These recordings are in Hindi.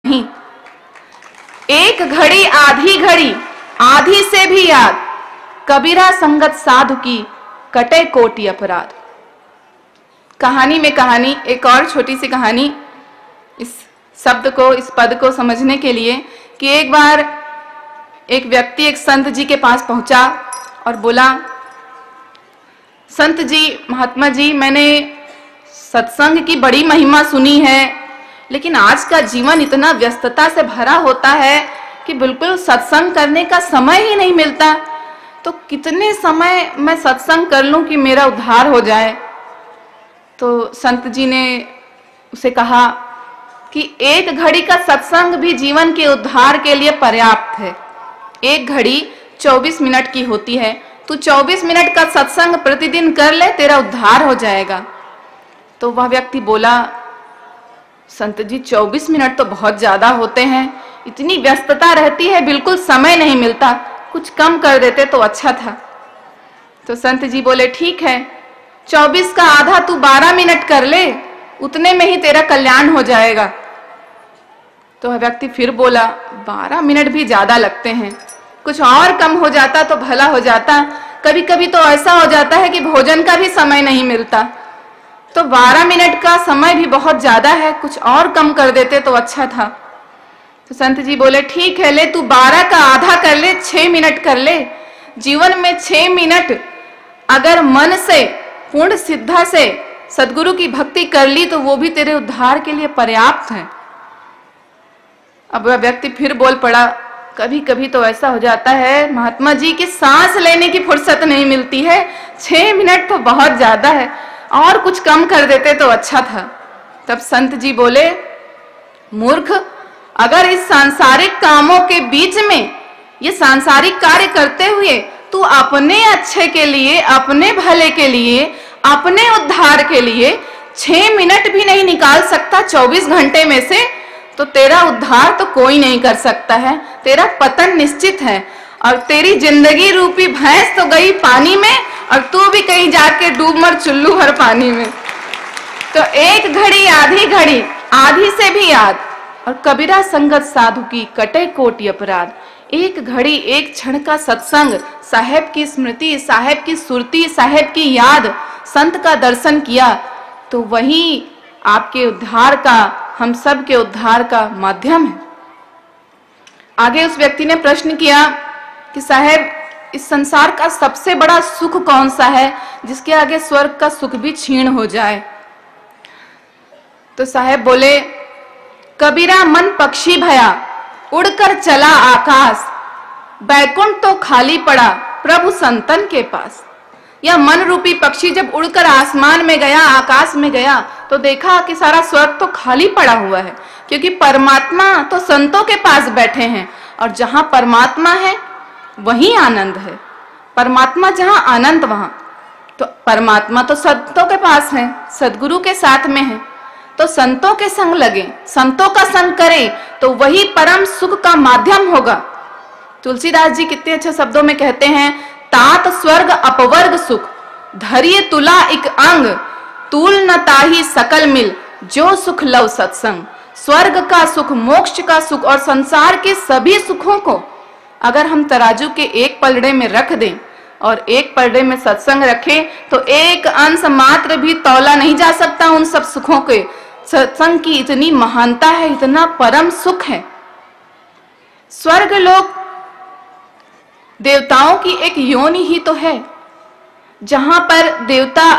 नहीं। एक घड़ी आधी घड़ी, आधी से भी याद, कबीरा संगत साधु की, कटे कोटि अपराध। कहानी में कहानी, एक और छोटी सी कहानी इस शब्द को, इस पद को समझने के लिए, कि एक बार एक व्यक्ति एक संत जी के पास पहुंचा और बोला, संत जी, महात्मा जी, मैंने सत्संग की बड़ी महिमा सुनी है, लेकिन आज का जीवन इतना व्यस्तता से भरा होता है कि बिल्कुल सत्संग करने का समय ही नहीं मिलता। तो कितने समय मैं सत्संग कर लूं कि मेरा उद्धार हो जाए। तो संत जी ने उसे कहा कि एक घड़ी का सत्संग भी जीवन के उद्धार के लिए पर्याप्त है। एक घड़ी 24 मिनट की होती है, तू 24 मिनट का सत्संग प्रतिदिन कर ले, तेरा उद्धार हो जाएगा। तो वह व्यक्ति बोला, संत जी 24 मिनट तो बहुत ज्यादा होते हैं, इतनी व्यस्तता रहती है, बिल्कुल समय नहीं मिलता, कुछ कम कर देते तो अच्छा था। तो संत जी बोले, ठीक है, 24 का आधा तू 12 मिनट कर ले, उतने में ही तेरा कल्याण हो जाएगा। तो वह व्यक्ति फिर बोला, 12 मिनट भी ज्यादा लगते हैं, कुछ और कम हो जाता तो भला हो जाता। कभी कभी तो ऐसा हो जाता है कि भोजन का भी समय नहीं मिलता, तो 12 मिनट का समय भी बहुत ज्यादा है, कुछ और कम कर देते तो अच्छा था। तो संत जी बोले, ठीक है, ले तू 12 का आधा कर ले, 6 मिनट कर ले। जीवन में 6 मिनट अगर मन से, पूर्ण सिद्धा से सद्गुरु की भक्ति कर ली तो वो भी तेरे उद्धार के लिए पर्याप्त है। अब वह व्यक्ति फिर बोल पड़ा, कभी कभी तो ऐसा हो जाता है महात्मा जी कि सांस लेने की फुर्सत नहीं मिलती है, 6 मिनट तो बहुत ज्यादा है, और कुछ कम कर देते तो अच्छा था। तब संत जी बोले, मूर्ख, अगर इस सांसारिक कामों के बीच में, ये सांसारिक कार्य करते हुए तू अपने अच्छे के लिए, अपने भले के लिए, अपने उद्धार के लिए 6 मिनट भी नहीं निकाल सकता 24 घंटे में से, तो तेरा उद्धार तो कोई नहीं कर सकता है, तेरा पतन निश्चित है। और तेरी जिंदगी रूपी भैंस तो गई पानी में, और तू भी कहीं जाके डूब मर चुल्लू भर पानी में। तो एक घड़ी आधी घड़ी, आधी से भी याद, और कबीरा संगत साधु की, कटे कोटि अपराध। एक घड़ी, एक क्षण का सत्संग, साहेब की स्मृति, साहेब की सुरती, साहेब की याद, संत का दर्शन किया, तो वही आपके उद्धार का, हम सब के उद्धार का माध्यम है। आगे उस व्यक्ति ने प्रश्न किया कि साहेब, इस संसार का सबसे बड़ा सुख कौन सा है जिसके आगे स्वर्ग का सुख भी क्षीण हो जाए? तो साहेब बोले, कबीरा मन पक्षी भया, उड़कर चला आकाश, बैकुंठ तो खाली पड़ा प्रभु संतन के पास। यह मन रूपी पक्षी जब उड़कर आसमान में गया, आकाश में गया, तो देखा कि सारा स्वर्ग तो खाली पड़ा हुआ है, क्योंकि परमात्मा तो संतों के पास बैठे हैं, और जहां परमात्मा है वहीं आनंद है। परमात्मा जहां, आनंद वहां। तो परमात्मा तो संतों के पास है, सद्गुरु के साथ में है, तो संतों के संग लगे, संतों का संग करें, तो वही परम सुख का माध्यम होगा। तुलसीदास जी कितने अच्छे शब्दों में कहते हैं, तात स्वर्ग अपवर्ग सुख, धरिय तुला एक अंग, तूल न ताही सकल मिल, जो सुख लव सत्संग। स्वर्ग का सुख, मोक्ष का सुख और संसार के सभी सुखों को अगर हम तराजू के एक पलड़े में रख दें और एक पलड़े में सत्संग रखें, तो एक अंश मात्र भी तौला नहीं जा सकता उन सब सुखों के। सत्संग की इतनी महानता है, इतना परम सुख है। स्वर्ग लोक देवताओं की एक योनि ही तो है, जहां पर देवता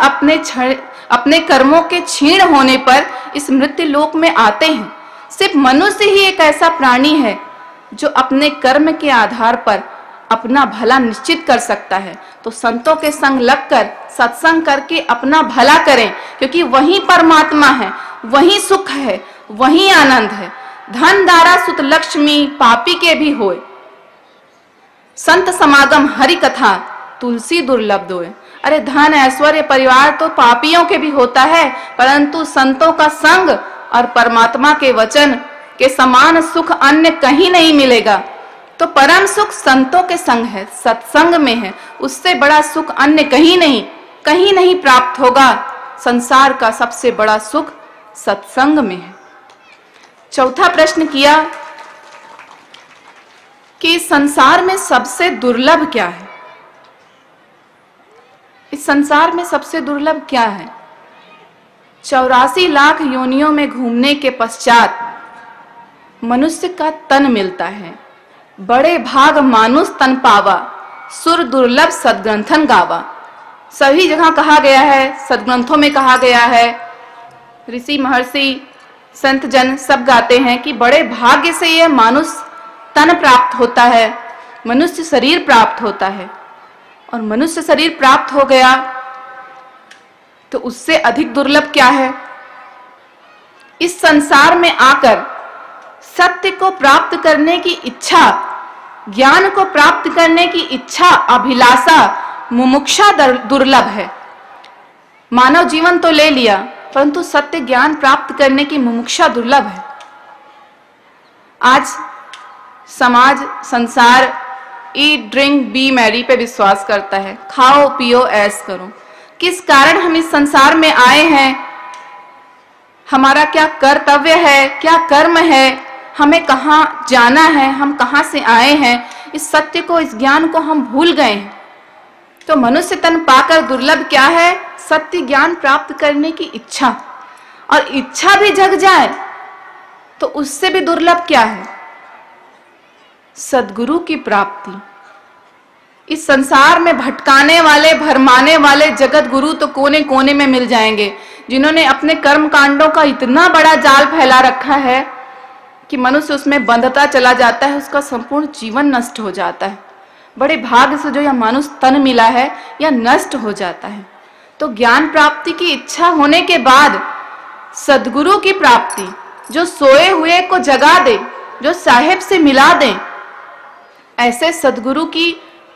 अपने कर्मों के क्षीण होने पर इस मृत्यु लोक में आते हैं। सिर्फ मनुष्य ही एक ऐसा प्राणी है जो अपने कर्म के आधार पर अपना भला निश्चित कर सकता है। तो संतों के संग लगकर सत्संग करके अपना भला करें, क्योंकि वही परमात्मा है, वही सुख है, वही आनंद है। धन दारा सुत लक्ष्मी पापी के भी होए, संत समागम हरि कथा तुलसी दुर्लभ दोए। अरे धन ऐश्वर्य परिवार तो पापियों के भी होता है, परंतु संतों का संग और परमात्मा के वचन के समान सुख अन्य कहीं नहीं मिलेगा। तो परम सुख संतों के संग है, सत्संग में है, उससे बड़ा सुख अन्य कहीं नहीं प्राप्त होगा। संसार का सबसे बड़ा सुख सत्संग में है। चौथा प्रश्न किया कि संसार में सबसे दुर्लभ क्या है? इस संसार में सबसे दुर्लभ क्या है? 84 लाख योनियों में घूमने के पश्चात मनुष्य का तन मिलता है। बड़े भाग मानुष तन पावा, सुर दुर्लभ सद्ग्रंथन गावा। सभी जगह कहा गया है, सद्ग्रंथों में कहा गया है, ऋषि महर्षि संत जन सब गाते हैं कि बड़े भाग्य से यह मानुष तन प्राप्त होता है, मनुष्य शरीर प्राप्त होता है। और मनुष्य शरीर प्राप्त हो गया तो उससे अधिक दुर्लभ क्या है? इस संसार में आकर सत्य को प्राप्त करने की इच्छा, ज्ञान को प्राप्त करने की इच्छा, अभिलाषा, मुमुक्षा दुर्लभ है। मानव जीवन तो ले लिया, परंतु सत्य ज्ञान प्राप्त करने की मुमुक्षा दुर्लभ है। आज समाज, संसार ईट ड्रिंक बी मैरी पे विश्वास करता है, खाओ पियो ऐश करो। किस कारण हम इस संसार में आए हैं? हमारा क्या कर्तव्य है, क्या कर्म है, हमें कहाँ जाना है, हम कहाँ से आए हैं, इस सत्य को, इस ज्ञान को हम भूल गए हैं। तो मनुष्य तन पाकर दुर्लभ क्या है? सत्य ज्ञान प्राप्त करने की इच्छा। और इच्छा भी जग जाए तो उससे भी दुर्लभ क्या है? सद्गुरु की प्राप्ति। इस संसार में भटकाने वाले, भरमाने वाले जगत गुरु तो कोने कोने में मिल जाएंगे, जिन्होंने अपने कर्म कांडों का इतना बड़ा जाल फैला रखा है कि मनुष्य उसमें बंधता चला जाता है, उसका संपूर्ण जीवन नष्ट हो जाता है। बड़े भाग्य से जो यह मानुष तन मिला है, यह नष्ट हो जाता है। तो ज्ञान प्राप्ति की इच्छा होने के बाद सद्गुरु की प्राप्ति, जो सोए हुए को जगा दे, जो साहेब से मिला दे, ऐसे सद्गुरु की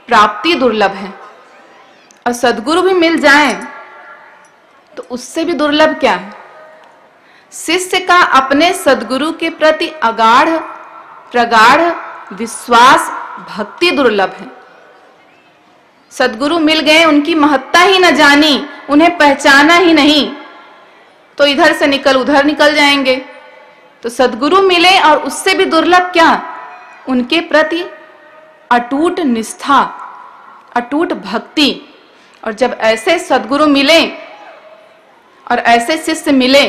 प्राप्ति दुर्लभ है। और सद्गुरु भी मिल जाए तो उससे भी दुर्लभ क्या है? शिष्य का अपने सद्गुरु के प्रति अगाढ़ प्रगाढ़ विश्वास, भक्ति दुर्लभ है। सद्गुरु मिल गए, उनकी महत्ता ही न जानी, उन्हें पहचाना ही नहीं, तो इधर से निकल उधर निकल जाएंगे। तो सद्गुरु मिले और उससे भी दुर्लभ क्या? उनके प्रति अटूट निष्ठा, अटूट भक्ति। और जब ऐसे सद्गुरु मिले और ऐसे शिष्य मिले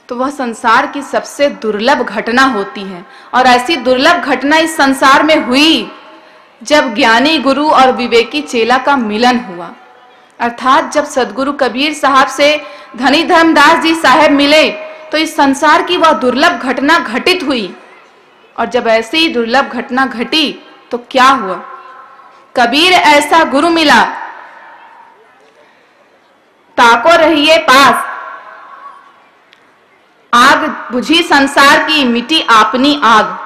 तो वह संसार की सबसे दुर्लभ घटना होती है। और ऐसी दुर्लभ घटना इस संसार में हुई जब ज्ञानी गुरु और विवेकी चेला का मिलन हुआ। अर्थात जब सद्गुरु कबीर साहब से धनी धर्मदास जी साहब मिले तो इस संसार की वह दुर्लभ घटना घटित हुई। और जब ऐसी ही दुर्लभ घटना घटी तो क्या हुआ? कबीर ऐसा गुरु मिला, ताको रहिए पास, आग बुझी संसार की, मिटी आपनी आग।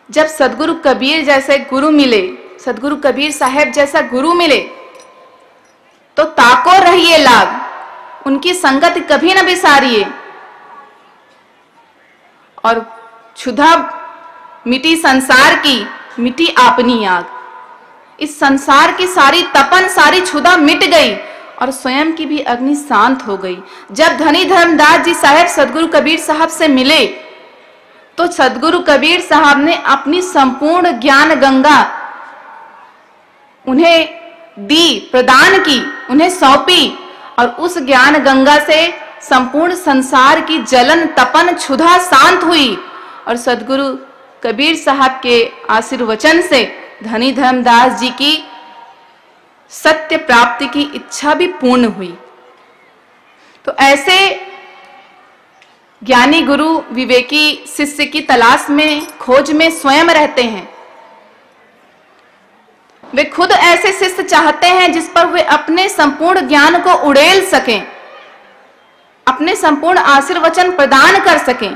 जब सद्गुरु कबीर जैसे गुरु मिले, सद्गुरु कबीर साहब जैसा गुरु मिले तो ताको रहिए लाग, उनकी संगत कभी न बिसारिए। और क्षुधा मिटी संसार की, मिटी आपनी आग। इस संसार की सारी तपन, सारी क्षुधा मिट गई और स्वयं की भी अग्नि शांत हो गई। जब धनी धर्मदास जी साहब सद्गुरु कबीर साहब से मिले तो सद्गुरु कबीर साहब ने अपनी संपूर्ण ज्ञान गंगा उन्हें दी, प्रदान की, उन्हें सौंपी। और उस ज्ञान गंगा से संपूर्ण संसार की जलन, तपन, क्षुधा शांत हुई। और सद्गुरु कबीर साहब के आशीर्वचन से धनी धर्मदास जी की सत्य प्राप्ति की इच्छा भी पूर्ण हुई। तो ऐसे ज्ञानी गुरु, विवेकी शिष्य की तलाश में, खोज में स्वयं रहते हैं। वे खुद ऐसे शिष्य चाहते हैं जिस पर वे अपने संपूर्ण ज्ञान को उड़ेल सकें, अपने संपूर्ण आशीर्वचन प्रदान कर सकें।